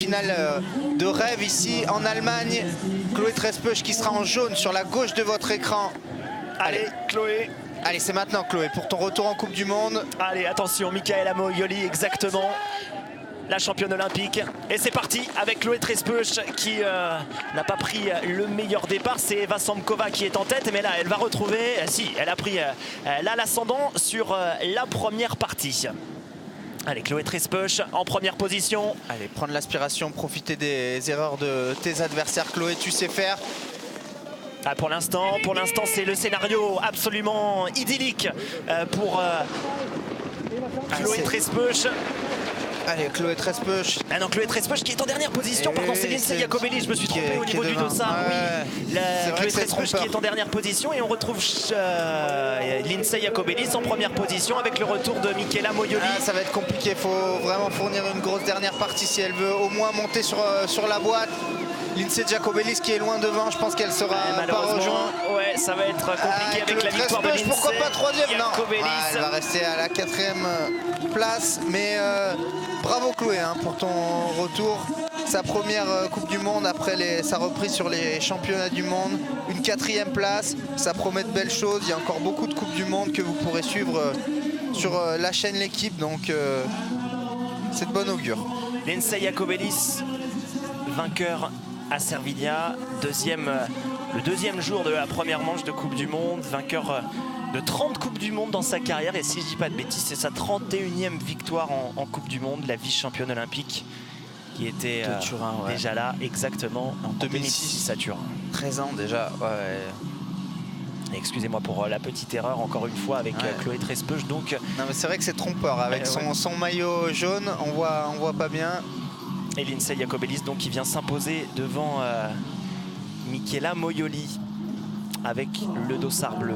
Finale de rêve ici en Allemagne. Chloé Trespeuch qui sera en jaune sur la gauche de votre écran. Allez, Chloé. Allez, c'est maintenant Chloé pour ton retour en Coupe du Monde. Allez, attention, Michaela Moioli, exactement. La championne olympique. Et c'est parti avec Chloé Trespeuch qui n'a pas pris le meilleur départ. C'est Eva Samkova qui est en tête. Mais là, elle va retrouver... Si, elle a pris l'ascendant sur la première partie. Allez, Chloé Trespeuch en première position. Allez, prendre l'aspiration, profiter des erreurs de tes adversaires. Chloé, tu sais faire. Ah, pour l'instant, c'est le scénario absolument idyllique pour Chloé Trespeuch. Allez, Chloé Trespeuch. Ah non, Chloé Trespeuch qui est en dernière position. Pardon, c'est Lindsay Jacobelli, je me suis trompé au niveau du dossard. Oui, Chloé Trespeuch qui est en dernière position. Et on retrouve Lindsay Jacobelli en première position avec le retour de Michaela Moioli. Ah, ça va être compliqué, il faut vraiment fournir une grosse dernière partie si elle veut au moins monter sur la boîte. Lindsay Jacobelli qui est loin devant, je pense qu'elle sera pas rejointe. Ouais, ça va être compliqué avec la victoire de Lindsay. Pourquoi pas troisième? Non, elle va rester à la 4e place. Mais bravo Chloé pour ton retour. Sa première Coupe du Monde après sa reprise sur les championnats du monde. Une 4e place, ça promet de belles choses. Il y a encore beaucoup de Coupes du Monde que vous pourrez suivre sur la chaîne L'équipe. Donc c'est de bon augure. Lindsay Jacobelli, vainqueur à Servilia, le deuxième jour de la première manche de Coupe du Monde, vainqueur de 30 Coupes du Monde dans sa carrière, et si je dis pas de bêtises, c'est sa 31e victoire en Coupe du Monde, la vice-championne olympique qui était Turin, déjà là, exactement, en 2006 à Turin. 13 ans déjà, ouais. Excusez-moi pour la petite erreur, encore une fois, avec Chloé Trespeuch. Donc, non, mais c'est vrai que c'est trompeur, avec son maillot jaune, on voit pas bien. Et Lindsay Jacobelli donc qui vient s'imposer devant Michaela Moioli avec le dossard bleu.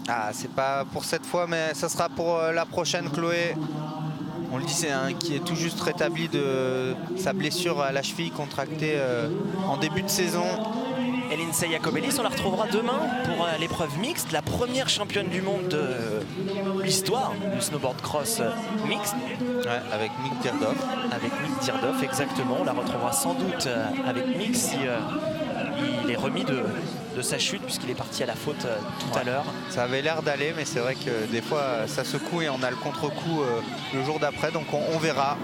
Ah, c'est pas pour cette fois, mais ça sera pour la prochaine. Chloé, on le disait, qui est tout juste rétablie de sa blessure à la cheville contractée en début de saison. Et Lindsay Jacobelli, on la retrouvera demain pour l'épreuve mixte, la première championne du monde de l'histoire du snowboard cross mixte. Ouais, avec Mick Dierdoff. Avec Mick Dierdoff, exactement. On la retrouvera sans doute avec Mick si il est remis de sa chute, puisqu'il est parti à la faute tout à l'heure. Ça avait l'air d'aller, mais c'est vrai que des fois ça secoue et on a le contre-coup le jour d'après, donc on verra.